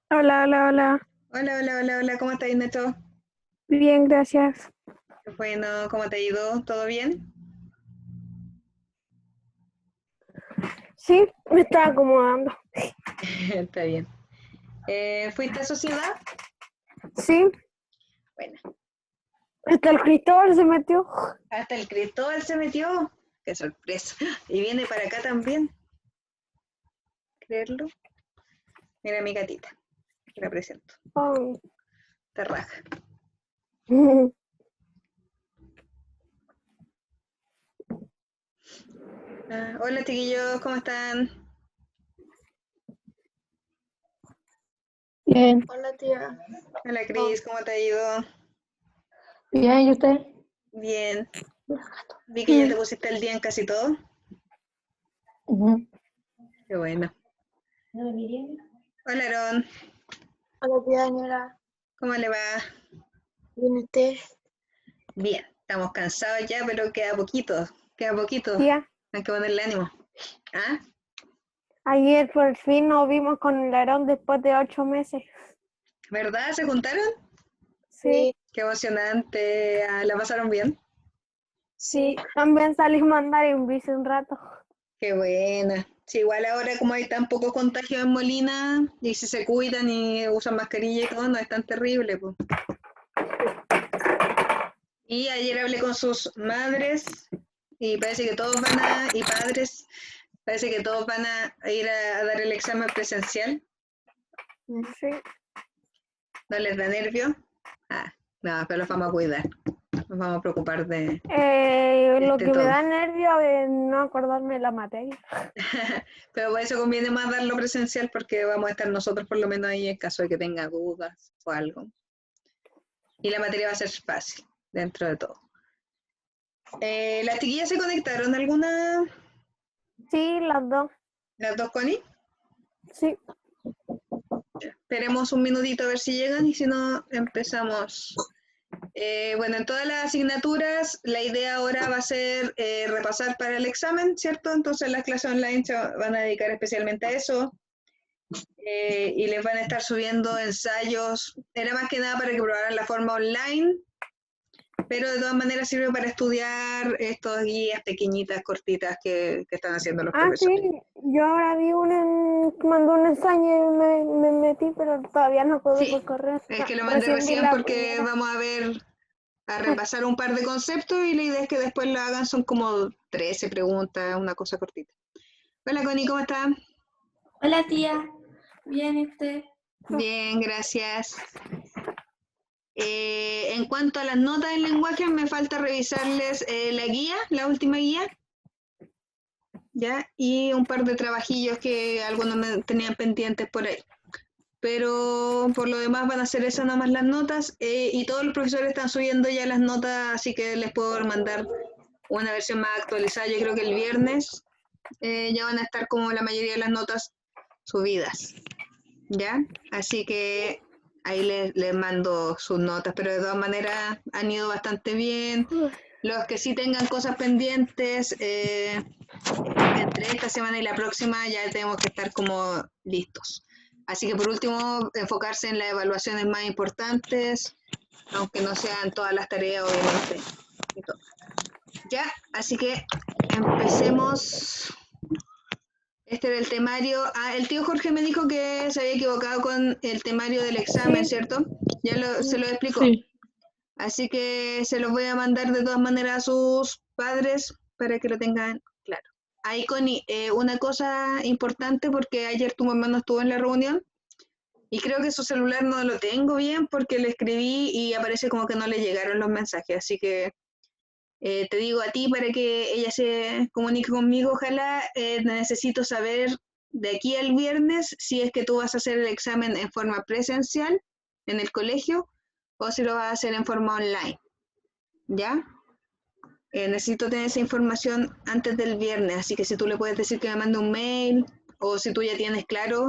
Hola, hola, hola. Hola, hola, hola, hola, ¿cómo estás, Neto? Bien, gracias. Bueno, ¿cómo te ha ido? ¿Todo bien? Sí, me estaba acomodando. Está bien. ¿Fuiste a sociedad? Sí, Bueno, hasta el Cristóbal se metió. hasta el Cristóbal se metió. Qué sorpresa. Y viene para acá también, creerlo. Mira mi gatita, te la presento. Oh. Te raja. Hola, chiquillos, ¿cómo están? Bien. Hola, tía. Hola, Cris, ¿cómo te ha ido? Bien, ¿y usted? Bien. Vi que ya te pusiste al día en casi todo. Ujú. Qué bueno. Hola, Aaron, Hola, tía Daniela. ¿cómo le va? ¿Bien usted? Bien, estamos cansados ya, pero queda poquito, queda poquito. Tía, Hay que ponerle ánimo. ¿Ah? ayer por fin nos vimos con el Aarón después de 8 meses. ¿Verdad? ¿Se juntaron? Sí, Sí, Qué emocionante. Ah, ¿la pasaron bien? sí. sí. También salimos a andar en bici un rato. Qué buena. Sí, igual ahora como hay tan poco contagio en Molina, y si se cuidan y usan mascarilla y todo, no es tan terrible, pues. Y ayer hablé con sus madres y parece que todos van y padres, parece que todos van a ir a dar el examen presencial. Sí. ¿No les da nervio? Ah, no, pero los vamos a cuidar. Nos vamos a preocupar de Lo que me todo. da nervio es no acordarme de la materia. Pero por eso conviene más darlo presencial porque vamos a estar nosotros por lo menos ahí en caso de que tenga dudas o algo. Y la materia va a ser fácil dentro de todo. ¿Las chiquillas se conectaron alguna, Sí, las dos. las dos, Connie? Sí. Esperemos un minutito a ver si llegan y si no, empezamos. Bueno, en todas las asignaturas la idea ahora va a ser repasar para el examen, ¿cierto? Entonces las clases online se van a dedicar especialmente a eso. Y les van a estar subiendo ensayos. Era más que nada para que probaran la forma online, pero de todas maneras sirve para estudiar estas guías pequeñitas, cortitas que están haciendo los Ah, sí. profesores. Yo ahora vi que mandó un ensayo y me metí, pero todavía no pude Sí, por correo. es que lo mandé Recién vi recién la porque primera. vamos a ver, a repasar un par de conceptos y la idea es que después lo hagan, son como 13 preguntas, una cosa cortita. Hola Connie, ¿cómo está? Hola, tía. Bien, ¿y usted? Bien, gracias. En cuanto a las notas en lenguaje, me falta revisarles la guía, la última guía, ¿ya? Y un par de trabajillos que algunos me tenían pendientes por ahí. Pero por lo demás van a ser esas nomás las notas y todos los profesores están subiendo ya las notas, así que les puedo mandar una versión más actualizada. Yo creo que el viernes ya van a estar como la mayoría de las notas subidas, ¿ya? Así que ahí les mando sus notas, pero de todas maneras han ido bastante bien. Los que sí tengan cosas pendientes, entre esta semana y la próxima ya tenemos que estar como listos. Así que por último, enfocarse en las evaluaciones más importantes, aunque no sean todas las tareas, obviamente. Y todo. Ya, así que empecemos. Este era el temario. Ah, el tío Jorge me dijo que se había equivocado con el temario del examen, Sí. ¿cierto? Ya se lo explicó. Sí. Así que se los voy a mandar de todas maneras a sus padres para que lo tengan claro. Ahí, Connie, una cosa importante porque ayer tu mamá no estuvo en la reunión y creo que su celular no lo tengo bien porque le escribí y aparece como que no le llegaron los mensajes. Así que te digo a ti para que ella se comunique conmigo, ojalá. Necesito saber de aquí al viernes si es que tú vas a hacer el examen en forma presencial en el colegio o si lo vas a hacer en forma online. ¿Ya? Necesito tener esa información antes del viernes, así que si tú le puedes decir que me mande un mail o si tú ya tienes claro.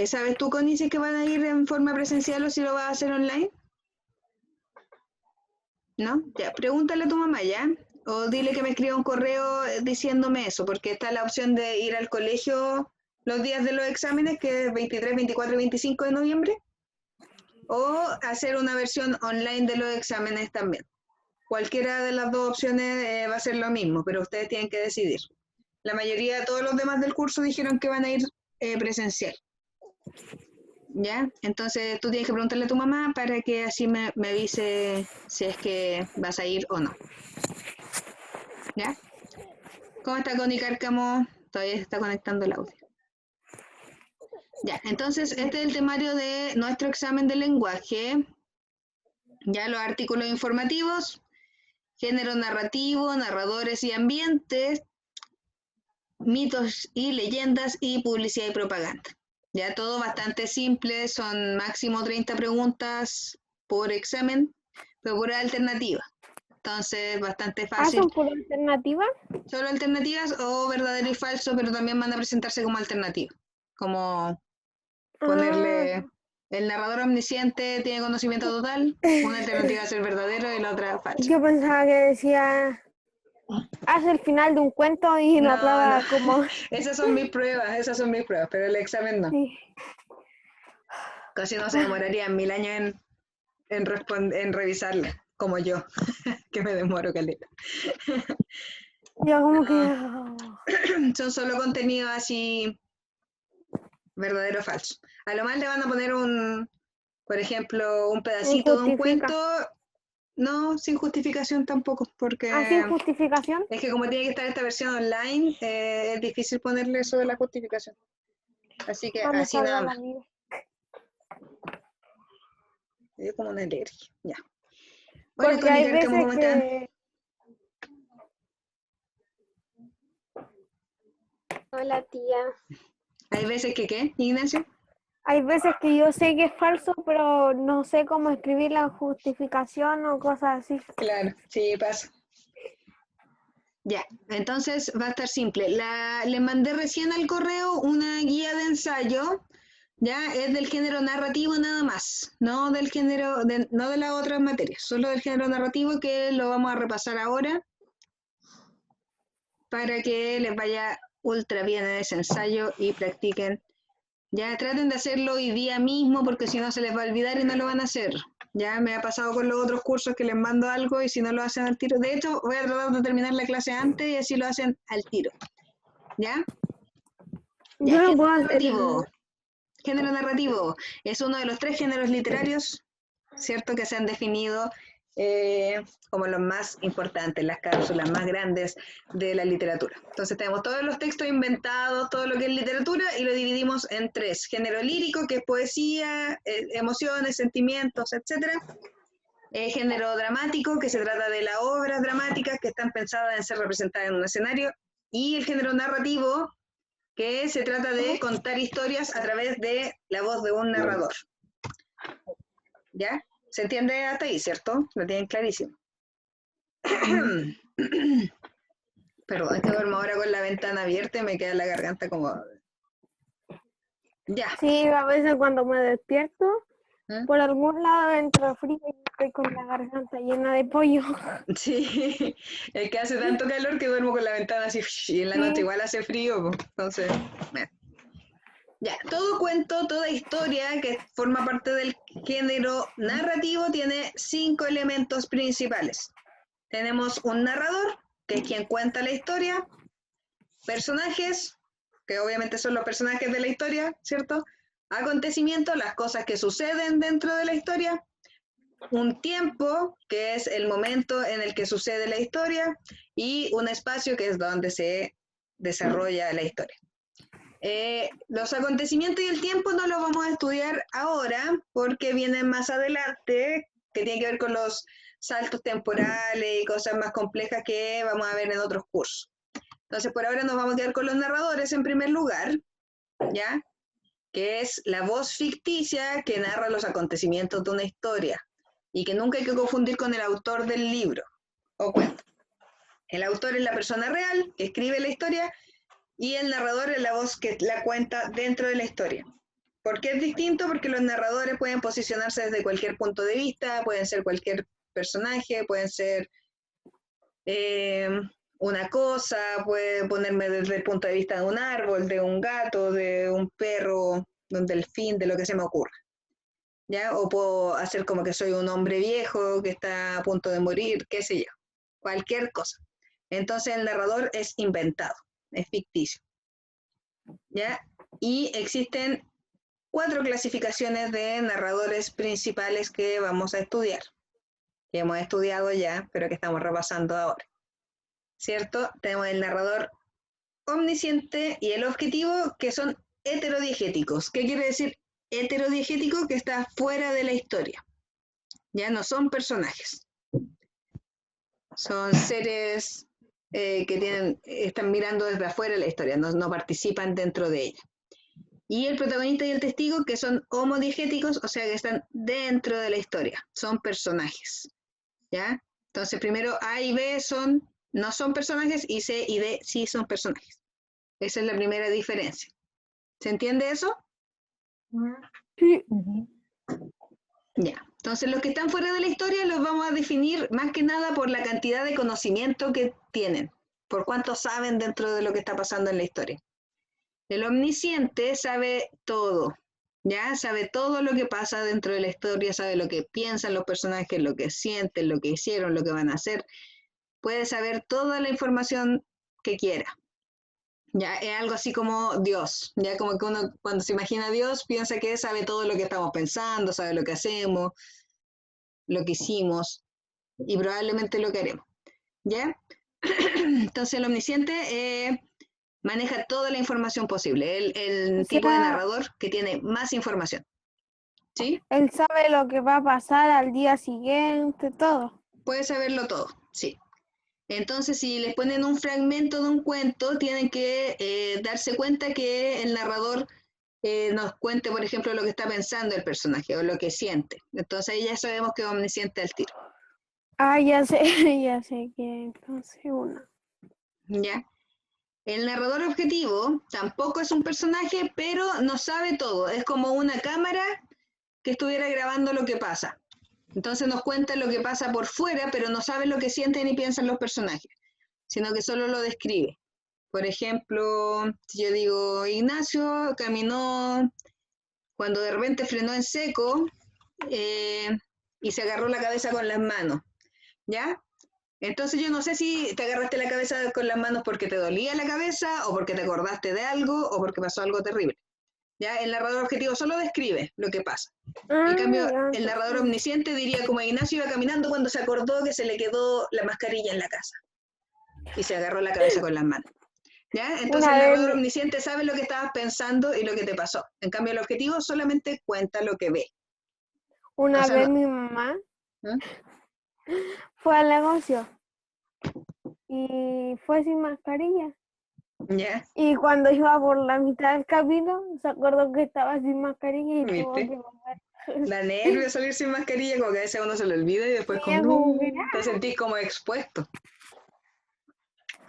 ¿Sabes tú, Connie, si es que van a ir en forma presencial o si lo vas a hacer online? ¿No? Ya, pregúntale a tu mamá, ¿ya? O dile que me escriba un correo diciéndome eso, porque está la opción de ir al colegio los días de los exámenes, que es 23, 24 y 25 de noviembre, o hacer una versión online de los exámenes también. Cualquiera de las dos opciones va a ser lo mismo, pero ustedes tienen que decidir. La mayoría, todos los demás del curso dijeron que van a ir presencial. ¿Ya? Entonces tú tienes que preguntarle a tu mamá para que así me avise si es que vas a ir o no. ¿Ya? ¿Cómo está Connie Cárcamo? Todavía se está conectando el audio. Ya, entonces este es el temario de nuestro examen de lenguaje. Ya los artículos informativos, género narrativo, narradores y ambientes, mitos y leyendas y publicidad y propaganda. Ya todo bastante simple, son máximo 30 preguntas por examen, pero pura alternativa. Entonces, bastante fácil. ¿Son por alternativa? Solo alternativas o verdadero y falso, pero también van a presentarse como alternativa. Como ponerle el narrador omnisciente tiene conocimiento total, una alternativa va a ser verdadero y la otra falso. Yo pensaba que decía, haz el final de un cuento y No, lo hablaba no. como... Esas son mis pruebas, pero el examen no. Sí. Casi no se demoraría 1000 años en revisarla, como yo, que me demoro caleta. Yo como que... Son solo contenido así, verdadero o falso. A lo más le van a poner por ejemplo, un pedacito de un cuento, no, sin justificación tampoco, porque ¿sin justificación? es que como tiene que estar esta versión online, es difícil ponerle eso de la justificación. Así que así nada más. Me dio como una alergia, ya. Hola, Porque hay Connie Cárcamo, veces ¿cómo están? que... Hola, tía. ¿Hay veces que qué, Ignacio? Hay veces que yo sé que es falso, pero no sé cómo escribir la justificación o cosas así. Claro, sí, pasa. Ya, entonces va a estar simple. Le mandé recién al correo una guía de ensayo, ya es del género narrativo nada más, no del género, no de las otras materias, solo del género narrativo que lo vamos a repasar ahora para que les vaya ultra bien en ese ensayo y practiquen. Ya traten de hacerlo hoy día mismo porque si no se les va a olvidar y no lo van a hacer. Ya me ha pasado con los otros cursos que les mando algo y si no lo hacen al tiro. De hecho, voy a tratar de terminar la clase antes y así lo hacen al tiro. ¿Ya? Ya, Yo no puedo género hacer narrativo. Género narrativo es uno de los 3 géneros literarios, ¿cierto? Que se han definido como los más importantes, las cápsulas más grandes de la literatura. Entonces tenemos todos los textos inventados, todo lo que es literatura, y lo dividimos en 3. Género lírico, que es poesía, emociones, sentimientos, etc. Género dramático, que se trata de las obras dramáticas que están pensadas en ser representadas en un escenario. Y el género narrativo, que se trata de contar historias a través de la voz de un narrador. ¿Ya? ¿Se entiende hasta ahí, cierto? Lo tienen clarísimo. Perdón, es que duermo ahora con la ventana abierta y me queda la garganta como... Ya. Sí, a veces cuando me despierto, ¿Eh? por algún lado entra frío y estoy con la garganta llena de pollo. Sí, es que hace tanto calor que duermo con la ventana así y en la noche igual hace frío, entonces... Ya, todo cuento, toda historia que forma parte del género narrativo tiene 5 elementos principales. Tenemos un narrador, que es quien cuenta la historia, personajes, que obviamente son los personajes de la historia, ¿cierto? Acontecimientos, las cosas que suceden dentro de la historia, un tiempo, que es el momento en el que sucede la historia, y un espacio, que es donde se desarrolla la historia. Los acontecimientos y el tiempo no los vamos a estudiar ahora porque vienen más adelante que tiene que ver con los saltos temporales y cosas más complejas que vamos a ver en otros cursos. Entonces, por ahora nos vamos a quedar con los narradores en primer lugar, ¿ya? Que es la voz ficticia que narra los acontecimientos de una historia y que nunca hay que confundir con el autor del libro o cuento. El autor es la persona real que escribe la historia y el narrador es la voz que la cuenta dentro de la historia. ¿Por qué es distinto? Porque los narradores pueden posicionarse desde cualquier punto de vista, pueden ser cualquier personaje, pueden ser una cosa, puede ponerme desde el punto de vista de un árbol, de un gato, de un perro, de un delfín, de lo que se me ocurra. ¿Ya? O puedo hacer como que soy un hombre viejo que está a punto de morir, qué sé yo, cualquier cosa. Entonces el narrador es inventado, es ficticio. ¿Ya? Y existen 4 clasificaciones de narradores principales que vamos a estudiar, que hemos estudiado ya, pero que estamos repasando ahora. ¿Cierto? Tenemos el narrador omnisciente y el objetivo, que son heterodiegéticos. ¿Qué quiere decir heterodiegético? Que está fuera de la historia. Ya no son personajes. Son seres que están mirando desde afuera la historia, no participan dentro de ella. Y el protagonista y el testigo, que son homodiegéticos, o sea que están dentro de la historia, son personajes. ¿Ya? Entonces primero A y B no son personajes y C y D sí son personajes. Esa es la primera diferencia. ¿Se entiende eso? Sí. Ya. Entonces los que están fuera de la historia los vamos a definir más que nada por la cantidad de conocimiento que tienen, por cuánto saben dentro de lo que está pasando en la historia. El omnisciente sabe todo, ¿ya? Sabe todo lo que pasa dentro de la historia, sabe lo que piensan los personajes, lo que sienten, lo que hicieron, lo que van a hacer. Puede saber toda la información que quiera. Ya es algo así como Dios, ya como que uno cuando se imagina a Dios piensa que sabe todo lo que estamos pensando, sabe lo que hacemos, lo que hicimos y probablemente lo que haremos, ¿ya? Entonces el omnisciente maneja toda la información posible, O el tipo de sea, narrador que tiene más información, ¿sí? él sabe lo que va a pasar al día siguiente, todo. Puede saberlo todo, sí. Entonces, si les ponen un fragmento de un cuento, tienen que darse cuenta que el narrador nos cuente, por ejemplo, lo que está pensando el personaje o lo que siente. Entonces ahí ya sabemos que es omnisciente al tiro. Ah, ya sé, ya sé que entonces una. ¿Ya? El narrador objetivo tampoco es un personaje, pero no sabe todo. Es como una cámara que estuviera grabando lo que pasa. Entonces nos cuenta lo que pasa por fuera, pero no sabe lo que sienten y piensan los personajes, sino que solo lo describe. Por ejemplo, si yo digo, Ignacio caminó cuando de repente frenó en seco y se agarró la cabeza con las manos, ¿ya? Entonces yo no sé si te agarraste la cabeza con las manos porque te dolía la cabeza o porque te acordaste de algo o porque pasó algo terrible. ¿Ya? El narrador objetivo solo describe lo que pasa. En cambio, Ya, el narrador omnisciente diría como Ignacio iba caminando cuando se acordó que se le quedó la mascarilla en la casa y se agarró la cabeza con las manos. ¿Ya? Entonces Una el vez, narrador omnisciente sabe lo que estabas pensando y lo que te pasó. En cambio, el objetivo solamente cuenta lo que ve. O una sea, vez no, mi mamá ¿eh? fue al negocio y fue sin mascarilla. ¿Ya? Y cuando iba por la mitad del camino, se acordó que estaba sin mascarilla y tuvo ¿Viste? que volver. La nervio salir sin mascarilla, como que a veces a uno se le olvida y después Y como, es como que, no, te sentís como expuesto.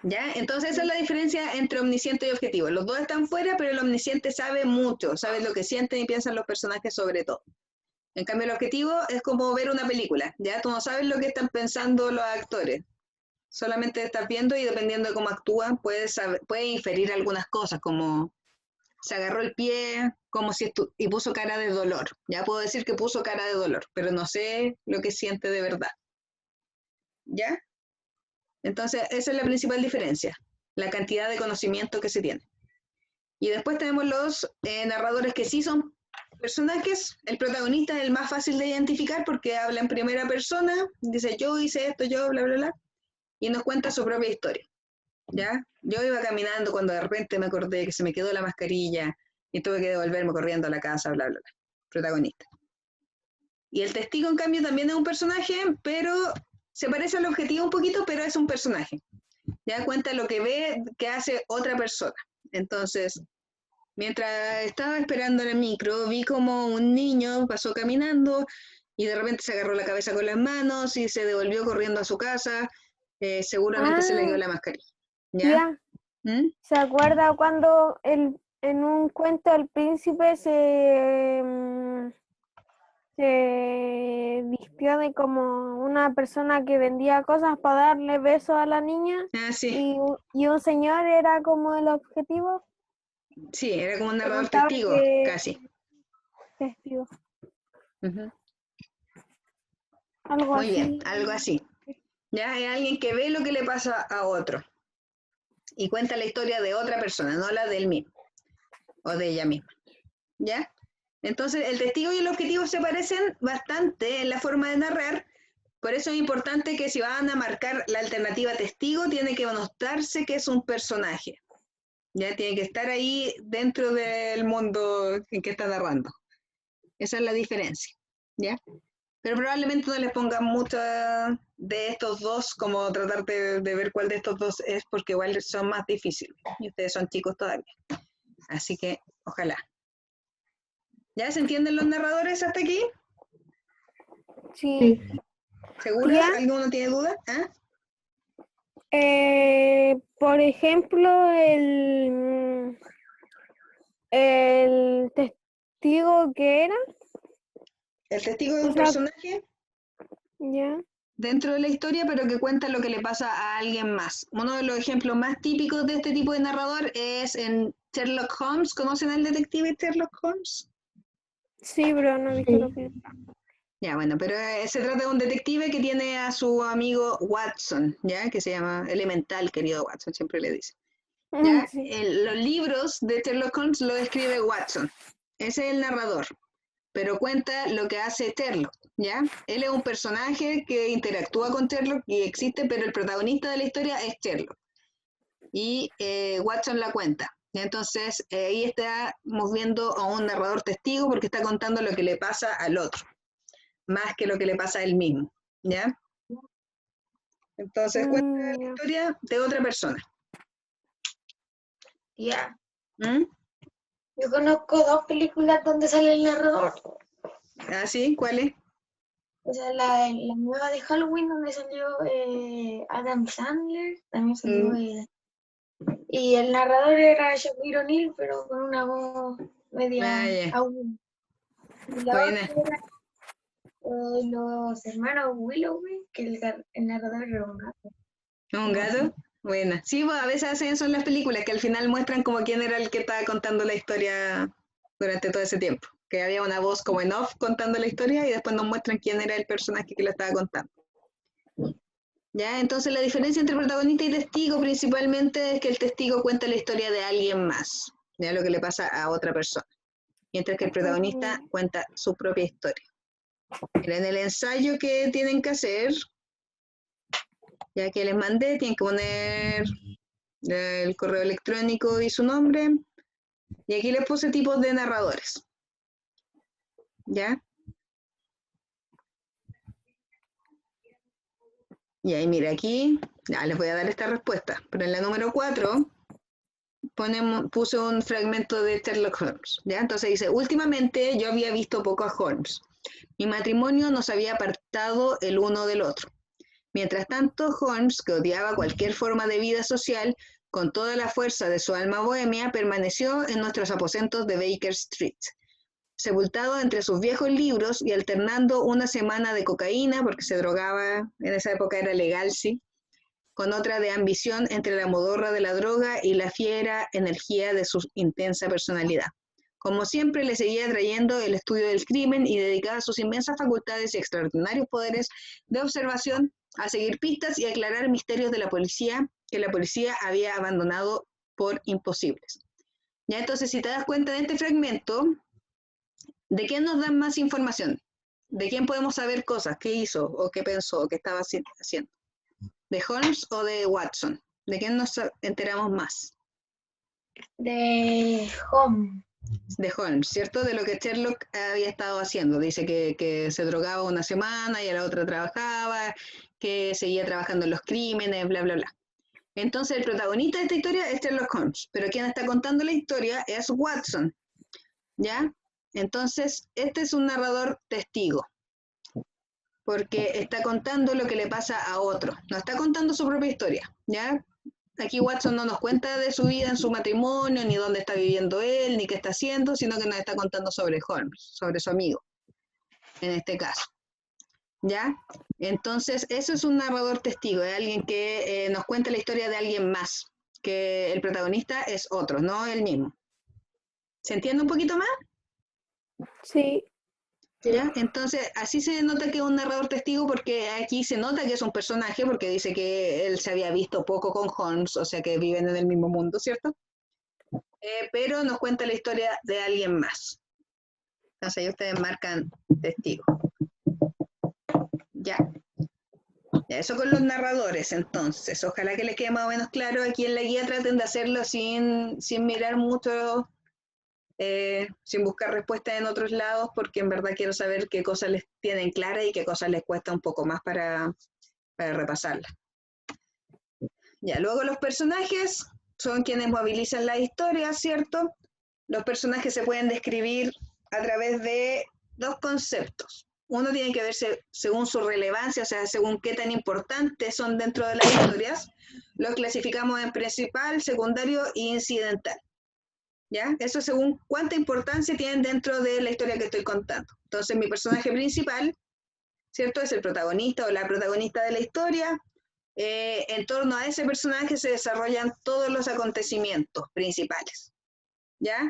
¿Ya? Entonces esa es la diferencia entre omnisciente y objetivo. Los dos están fuera, pero el omnisciente sabe mucho, sabe lo que sienten y piensan los personajes sobre todo. En cambio, el objetivo es como ver una película, ¿ya? Tú no sabes lo que están pensando los actores. Solamente estás viendo y dependiendo de cómo actúan, puedes inferir algunas cosas, como se agarró el pie, como si y puso cara de dolor. Ya puedo decir que puso cara de dolor, pero no sé lo que siente de verdad. ¿Ya? Entonces, esa es la principal diferencia, la cantidad de conocimiento que se tiene. Y después tenemos los narradores que sí son personajes. El protagonista es el más fácil de identificar porque habla en primera persona, dice yo hice esto, yo, bla, bla, bla, y nos cuenta su propia historia. ¿Ya? Yo iba caminando cuando de repente me acordé que se me quedó la mascarilla y tuve que devolverme corriendo a la casa, bla, bla, bla. Protagonista. Y el testigo, en cambio, también es un personaje, pero se parece al objetivo un poquito, pero es un personaje. Ya cuenta lo que ve que hace otra persona. Entonces, mientras estaba esperando en el micro, vi como un niño pasó caminando y de repente se agarró la cabeza con las manos y se devolvió corriendo a su casa. Seguramente se le quedó Ah, la mascarilla. ¿Ya? ya. ¿Mm? ¿Se acuerda cuando en un cuento el príncipe se vistió de como una persona que vendía cosas para darle besos a la niña Ah, sí. y un señor era como el objetivo? Sí, era como un Que narrador contaba testigo, que casi. testigo, Ujú. algo Muy bien, así. algo así. Ya es alguien que ve lo que le pasa a otro y cuenta la historia de otra persona, no la del mismo o de ella misma. ¿Ya? Entonces, el testigo y el objetivo se parecen bastante en la forma de narrar, por eso es importante que si van a marcar la alternativa testigo, tiene que notarse que es un personaje, ya tiene que estar ahí dentro del mundo en que está narrando. Esa es la diferencia, ¿ya? Pero probablemente no les pongan muchas de estos dos, como tratar de ver cuál de estos dos es, porque igual son más difíciles, y ustedes son chicos todavía. Así que, ojalá. ¿Ya se entienden los narradores hasta aquí? Sí. ¿Seguros? Tía, ¿Alguno tiene duda? ¿Ah? por ejemplo, el testigo que era, El testigo es o un sea, personaje ya, dentro de la historia, pero que cuenta lo que le pasa a alguien más. Uno de los ejemplos más típicos de este tipo de narrador es en Sherlock Holmes. ¿Conocen al detective Sherlock Holmes? sí, pero no he visto lo que... Ya, bueno, pero se trata de un detective que tiene a su amigo Watson, ¿ya? Que se llama Elemental, querido Watson, siempre le dice. ¿Ya? Sí. Los libros de Sherlock Holmes los escribe Watson. Ese es el narrador, pero cuenta lo que hace Sherlock, ¿ya? Él es un personaje que interactúa con Sherlock y existe, pero el protagonista de la historia es Sherlock. Y Watson la cuenta. ¿Ya? Entonces, ahí estamos viendo a un narrador testigo porque está contando lo que le pasa al otro, más que lo que le pasa a él mismo, ¿ya? Entonces, cuenta la Ya. historia de otra persona. Tía, ¿Mm? yo conozco dos películas donde sale el narrador. ¿Ah, sí? ¿Cuál es? O sea, la nueva de Halloween donde salió Adam Sandler, también salió Mm, y el narrador era Shaquille O'Neal, pero con una voz ah, media ya. aguda. Y la Buena. otra era los hermanos Willoughby, que el narrador era un gato. ¿Un Algo así. gato? Buena. Sí, pues a veces hacen eso en las películas, que al final muestran como quién era el que estaba contando la historia durante todo ese tiempo. Que había una voz como en off contando la historia y después nos muestran quién era el personaje que la estaba contando. ¿Ya? Entonces la diferencia entre protagonista y testigo principalmente es que el testigo cuenta la historia de alguien más, ya lo que le pasa a otra persona, mientras que el protagonista cuenta su propia historia. Mira, en el ensayo que tienen que hacer, ya que les mandé, tienen que poner el correo electrónico y su nombre, y aquí les puse tipos de narradores, ¿ya? Y ahí mira, aquí ya les voy a dar esta respuesta, pero en la número 4 puse un fragmento de Sherlock Holmes, ¿ya? Entonces dice, últimamente yo había visto poco a Holmes. Mi matrimonio nos había apartado el uno del otro. Mientras tanto, Holmes, que odiaba cualquier forma de vida social, con toda la fuerza de su alma bohemia, permaneció en nuestros aposentos de Baker Street, sepultado entre sus viejos libros y alternando una semana de cocaína, porque se drogaba, en esa época era legal, sí, con otra de ambición entre la modorra de la droga y la fiera energía de su intensa personalidad. Como siempre, le seguía trayendo el estudio del crimen y dedicaba sus inmensas facultades y extraordinarios poderes de observación a seguir pistas y aclarar misterios de la policía que la policía había abandonado por imposibles. Ya entonces, si te das cuenta de este fragmento, ¿de quién nos dan más información? ¿De quién podemos saber cosas? ¿Qué hizo o qué pensó o qué estaba haciendo? ¿De Holmes o de Watson? ¿De quién nos enteramos más? De Home. de Holmes, ¿cierto? De lo que Sherlock había estado haciendo. Dice que se drogaba una semana y a la otra trabajaba, que seguía trabajando en los crímenes, bla, bla, bla. Entonces el protagonista de esta historia es Sherlock Holmes, pero quien está contando la historia es Watson, ¿ya? Entonces, este es un narrador testigo, porque está contando lo que le pasa a otro, no está contando su propia historia, ¿ya? Aquí Watson no nos cuenta de su vida en su matrimonio, ni dónde está viviendo él, ni qué está haciendo, sino que nos está contando sobre Holmes, sobre su amigo, en este caso, ¿ya? Entonces, eso es un narrador testigo, es alguien que nos cuenta la historia de alguien más, que el protagonista es otro, no él mismo. ¿Se entiende un poquito más? Sí, ¿Ya? Entonces, así se nota que es un narrador testigo porque aquí se nota que es un personaje porque dice que él se había visto poco con Holmes, o sea que viven en el mismo mundo, ¿cierto? Pero nos cuenta la historia de alguien más. Entonces ahí ustedes marcan testigo. Ya. Ya, eso con los narradores, entonces. Ojalá que les quede más o menos claro. Aquí en la guía traten de hacerlo sin mirar mucho, sin buscar respuestas en otros lados, porque en verdad quiero saber qué cosas les tienen claras y qué cosas les cuesta un poco más para repasarlas. Ya, luego los personajes son quienes movilizan la historia, ¿cierto? Los personajes se pueden describir a través de dos conceptos. Uno tiene que verse según su relevancia, o sea, según qué tan importantes son dentro de las historias. Los clasificamos en principal, secundario e incidental. ¿Ya? Eso según cuánta importancia tienen dentro de la historia que estoy contando. Entonces, mi personaje principal, ¿cierto? Es el protagonista o la protagonista de la historia. En torno a ese personaje se desarrollan todos los acontecimientos principales, ¿ya?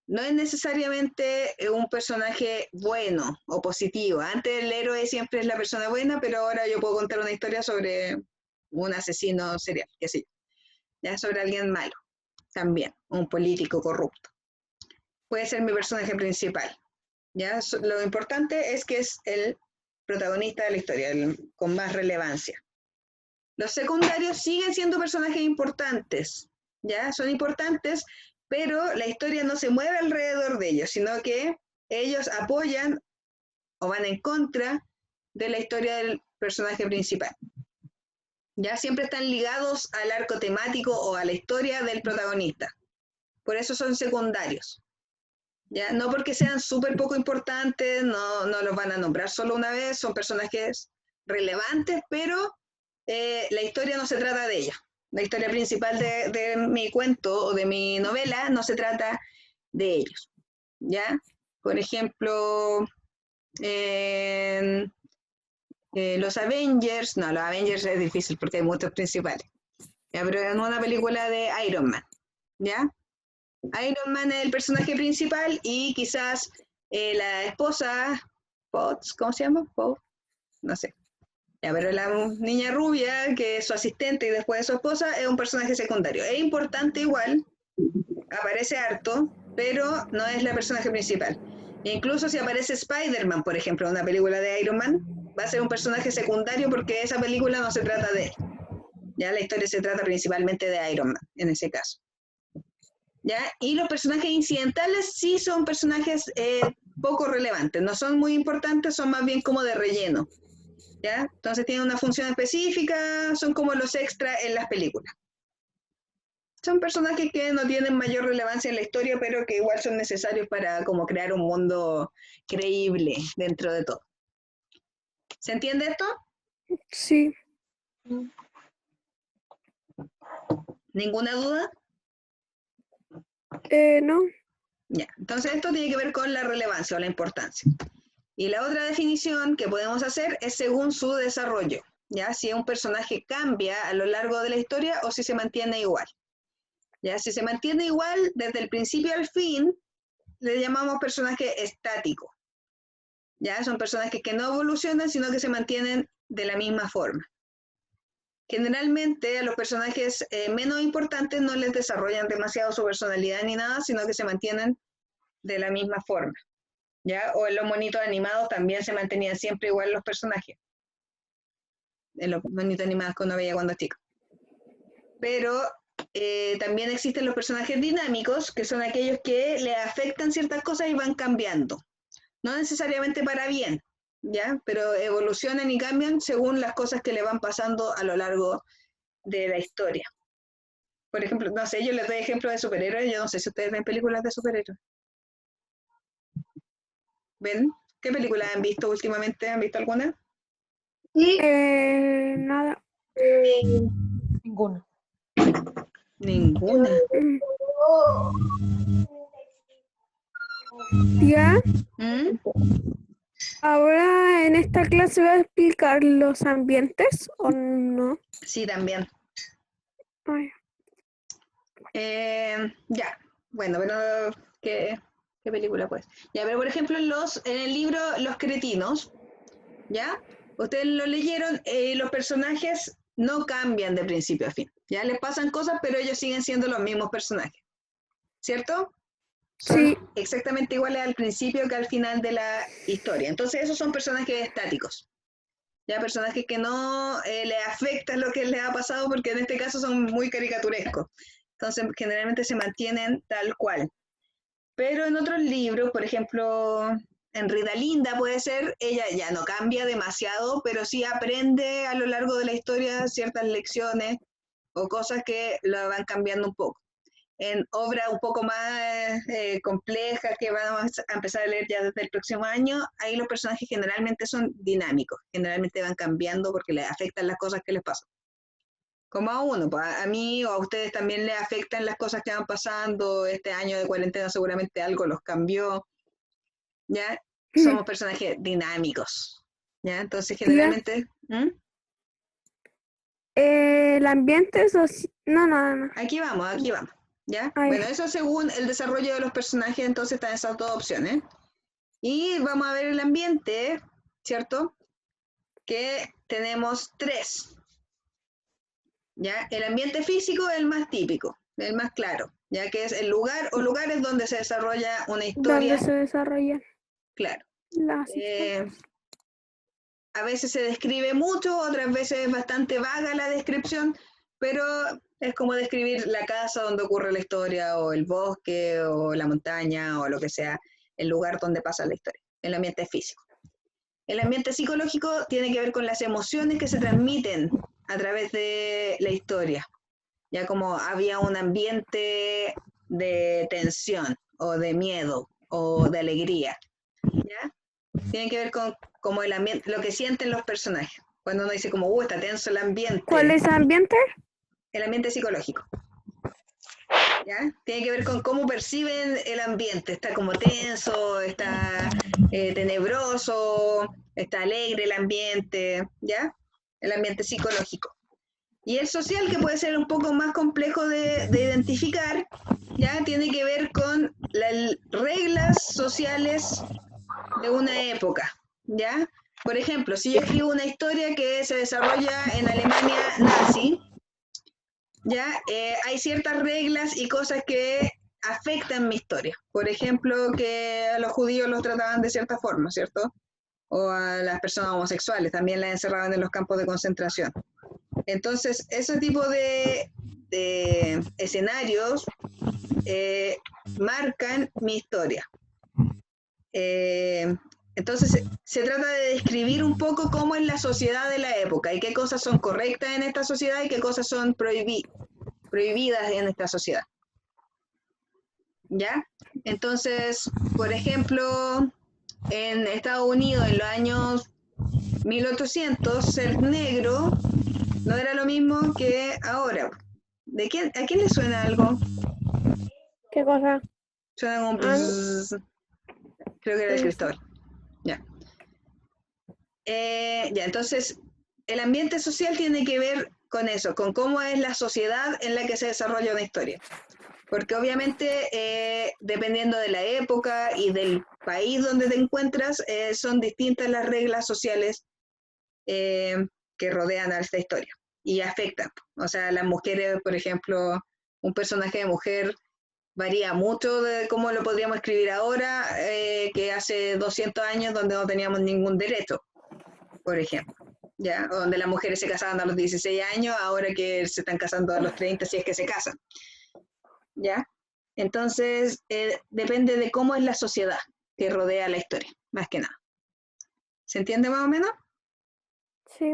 No es necesariamente un personaje bueno o positivo. Antes el héroe siempre es la persona buena, pero ahora yo puedo contar una historia sobre un asesino serial, qué sé yo, ya sobre alguien malo, también, un político corrupto. Puede ser mi personaje principal, ¿ya? Lo importante es que es el protagonista de la historia, con más relevancia. Los secundarios siguen siendo personajes importantes, ¿ya? Son importantes, pero la historia no se mueve alrededor de ellos, sino que ellos apoyan o van en contra de la historia del personaje principal. Ya siempre están ligados al arco temático o a la historia del protagonista. Por eso son secundarios. ¿Ya? No porque sean súper poco importantes, no los van a nombrar solo una vez, son personajes relevantes, pero la historia no se trata de ella. La historia principal de mi cuento o de mi novela no se trata de ellos. ¿Ya? Por ejemplo, los Avengers es difícil porque hay muchos principales. ¿Ya? Pero en una película de Iron Man, ¿ya? Iron Man es el personaje principal y quizás la esposa, Potts, ¿cómo se llama? Potts, no sé. Ya, pero la niña rubia, que es su asistente y después su esposa, es un personaje secundario. Es importante igual, aparece harto, pero no es la personaje principal. E incluso si aparece Spider-Man, por ejemplo, en una película de Iron Man, va a ser un personaje secundario porque esa película no se trata de él. Ya la historia se trata principalmente de Iron Man, en ese caso. ¿Ya? Y los personajes incidentales sí son personajes poco relevantes, no son muy importantes, son más bien como de relleno. ¿Ya? Entonces tienen una función específica, son como los extras en las películas. Son personajes que no tienen mayor relevancia en la historia, pero que igual son necesarios para como crear un mundo creíble dentro de todo. ¿Se entiende esto? sí. ¿Ninguna duda? No. Ya. Entonces esto tiene que ver con la relevancia o la importancia. Y la otra definición que podemos hacer es según su desarrollo, ¿ya? Si un personaje cambia a lo largo de la historia o si se mantiene igual. ¿Ya? Si se mantiene igual desde el principio al fin, le llamamos personaje estático. ¿Ya? Son personajes que no evolucionan, sino que se mantienen de la misma forma. Generalmente a los personajes menos importantes no les desarrollan demasiado su personalidad ni nada, sino que se mantienen de la misma forma. ¿Ya? O en los monitos animados también se mantenían siempre igual los personajes. En los monitos animados que uno veía cuando chico. Pero también existen los personajes dinámicos, que son aquellos que le afectan ciertas cosas y van cambiando. No necesariamente para bien, ¿ya? Pero evolucionan y cambian según las cosas que le van pasando a lo largo de la historia. Por ejemplo, no sé, yo les doy ejemplos de superhéroes, yo no sé si ustedes ven películas de superhéroes. ¿Ven? ¿Qué películas han visto últimamente? ¿Han visto alguna? Sí, Nada. Ninguno. Ninguna. Mm, Ya, ¿Mm? ahora en esta clase voy a explicar los ambientes o no. Sí, también. Ay, Ya, bueno, pero ¿qué película pues? Ya, pero por ejemplo en el libro Los Cretinos, ¿ya? Ustedes lo leyeron, los personajes no cambian de principio a fin, ¿ya? Les pasan cosas, pero ellos siguen siendo los mismos personajes, ¿cierto? Son sí, exactamente iguales al principio que al final de la historia. Entonces esos son personajes estáticos, ¿ya? Personajes que no les afecta lo que les ha pasado porque en este caso son muy caricaturescos. Entonces generalmente se mantienen tal cual. Pero en otros libros, por ejemplo, en Rita Linda puede ser, ella ya no cambia demasiado, pero sí aprende a lo largo de la historia ciertas lecciones o cosas que la van cambiando un poco. En obras un poco más complejas que vamos a empezar a leer ya desde el próximo año, ahí los personajes generalmente son dinámicos, generalmente van cambiando porque les afectan las cosas que les pasan. Como a uno, pues a mí o a ustedes también les afectan las cosas que van pasando, este año de cuarentena seguramente algo los cambió, ¿ya? Somos personajes dinámicos, ¿ya? Entonces tía, generalmente, ¿Mm? el ambiente no, nada, no. Aquí vamos, ¿ya? Ay, Bueno, eso según el desarrollo de los personajes, entonces están esas dos opciones. Y vamos a ver el ambiente, ¿cierto? Que tenemos tres, ¿ya? El ambiente físico es el más típico, el más claro, ya que es el lugar o lugares donde se desarrolla una donde historia, se desarrollan claro. las Eh, historias. a veces se describe mucho, otras veces es bastante vaga la descripción, pero es como describir la casa donde ocurre la historia, o el bosque, o la montaña, o lo que sea, el lugar donde pasa la historia, el ambiente físico. El ambiente psicológico tiene que ver con las emociones que se transmiten a través de la historia, ya como había un ambiente de tensión, o de miedo, o de alegría, ¿ya? Tiene que ver con como el ambiente, lo que sienten los personajes. Cuando uno dice como, está tenso el ¿Cuál ambiente, es el ambiente? el ambiente psicológico, ¿ya? Tiene que ver con cómo perciben el ambiente. Está como tenso, está tenebroso, está alegre el ambiente, ¿ya? El ambiente psicológico. Y el social, que puede ser un poco más complejo de identificar, ¿ya? Tiene que ver con las reglas sociales de una época, ¿ya? Por ejemplo, si yo escribo una historia que se desarrolla en Alemania nazi, ¿ya? Hay ciertas reglas y cosas que afectan mi historia. Por ejemplo, que a los judíos los trataban de cierta forma, ¿cierto? O a las personas homosexuales, también las encerraban en los campos de concentración. Entonces, ese tipo de escenarios marcan mi historia. Entonces, se trata de describir un poco cómo es la sociedad de la época y qué cosas son correctas en esta sociedad y qué cosas son prohibidas en esta sociedad. ¿Ya? Entonces, por ejemplo, en Estados Unidos en los años 1800, ser negro no era lo mismo que ahora. ¿A quién le suena algo? ¿Qué cosa? Suena como Ah, bzzz. Creo que era el sí. Cristóbal. Ya. Ya, entonces, el ambiente social tiene que ver con eso, con cómo es la sociedad en la que se desarrolla una historia. Porque obviamente, dependiendo de la época y del país donde te encuentras, son distintas las reglas sociales que rodean a esta historia y afectan. O sea, las mujeres, por ejemplo, un personaje de mujer varía mucho de cómo lo podríamos escribir ahora, que hace 200 años donde no teníamos ningún derecho, por ejemplo. ¿ya? Donde las mujeres se casaban a los 16 años, ahora que se están casando a los 30 si es que se casan, ¿ya? Entonces, depende de cómo es la sociedad que rodea la historia, más que nada. ¿Se entiende más o menos? Sí.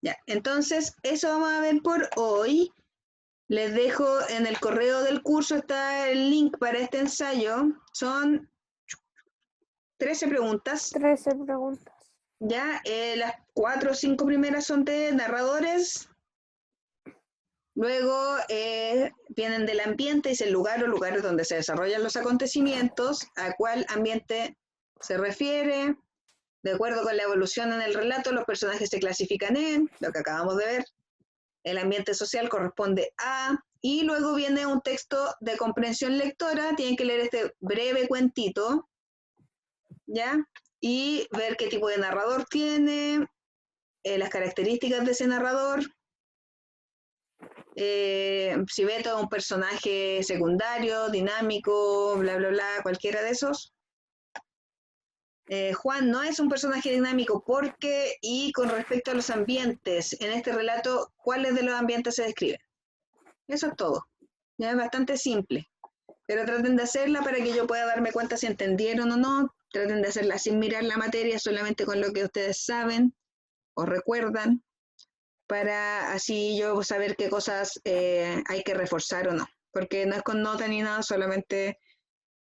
Ya, entonces, eso vamos a ver por hoy. Les dejo en el correo del curso, está el link para este ensayo. Son 13 preguntas. 13 preguntas. Ya, las 4 o 5 primeras son de narradores. Luego vienen del ambiente, es el lugar o lugares donde se desarrollan los acontecimientos, a cuál ambiente se refiere. De acuerdo con la evolución en el relato, los personajes se clasifican en, lo que acabamos de ver. El ambiente social corresponde a, y luego viene un texto de comprensión lectora, tienen que leer este breve cuentito, ¿ya? Y ver qué tipo de narrador tiene, las características de ese narrador, si ve todo un personaje secundario, dinámico, bla, bla, bla, cualquiera de esos. Juan no es un personaje dinámico porque, y con respecto a los ambientes, en este relato, ¿cuáles de los ambientes se describen? Eso es todo. Ya es bastante simple. Pero traten de hacerla para que yo pueda darme cuenta si entendieron o no. Traten de hacerla sin mirar la materia, solamente con lo que ustedes saben o recuerdan, para así yo saber qué cosas hay que reforzar o no. Porque no es con nota ni nada, solamente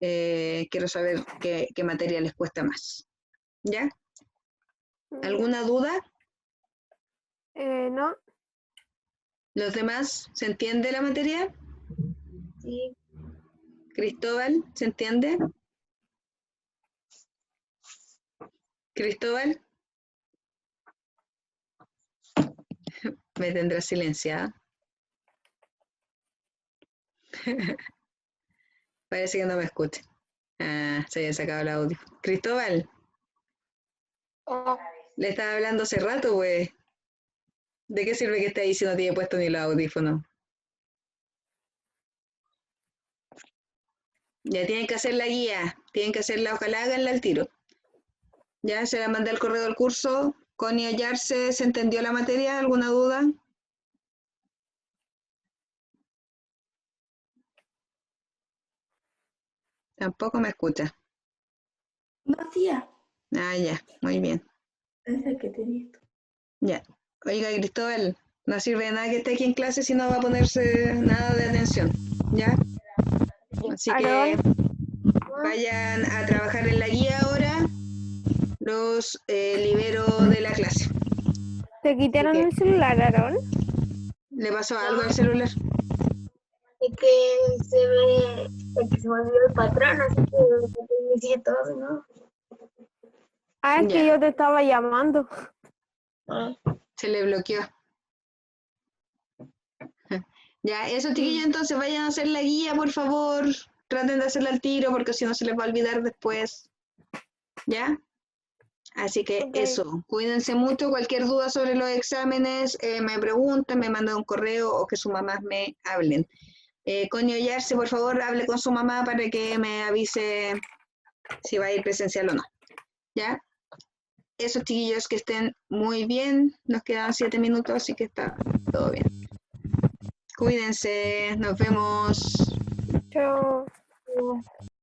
quiero saber qué materia les cuesta más. ¿Ya? ¿Alguna duda? No. ¿Los demás se entiende la materia? Sí. Cristóbal, ¿se entiende? Cristóbal, me tendrás silenciada. Parece que no me escucha. Ah, se había sacado el audio. Cristóbal, le estaba hablando hace rato, pues. ¿De qué sirve que esté ahí si no tiene puesto ni los audífonos? Ya tienen que hacer la guía, tienen que hacerla, ojalá háganla al tiro. Ya se la mandé al correo del curso. Connie Ollarse, ¿se entendió la materia? ¿Alguna duda? Tampoco me escucha. No, tía. Ah, ya, muy bien. Esa que tenía esto. Ya. Oiga, Cristóbal, no sirve de nada que esté aquí en clase si no va a ponerse nada de atención. ¿Ya? Así que Aarón, vayan a trabajar en la guía ahora. Los libero de la clase. ¿te quitaron Ok. el celular, Aarón? ¿Le pasó algo al celular? Es que se ve, es que se me olvidó el patrón, así que inicié todo, ¿no? Ah, es que Ya. yo te estaba llamando. Ah, Se le bloqueó. Ya, eso, chiquillos, entonces vayan a hacer la guía, por favor. Traten de hacerla al tiro porque si no se les va a olvidar después. ¿Ya? Así que Ok. eso, cuídense mucho. Cualquier duda sobre los exámenes, me pregunten, me mandan un correo o que sus mamás me hablen. Connie Ollarse, por favor, hable con su mamá para que me avise si va a ir presencial o no. ¿Ya? Esos chiquillos que estén muy bien. Nos quedan 7 minutos, así que está todo bien. Cuídense, nos vemos. Chao. sí.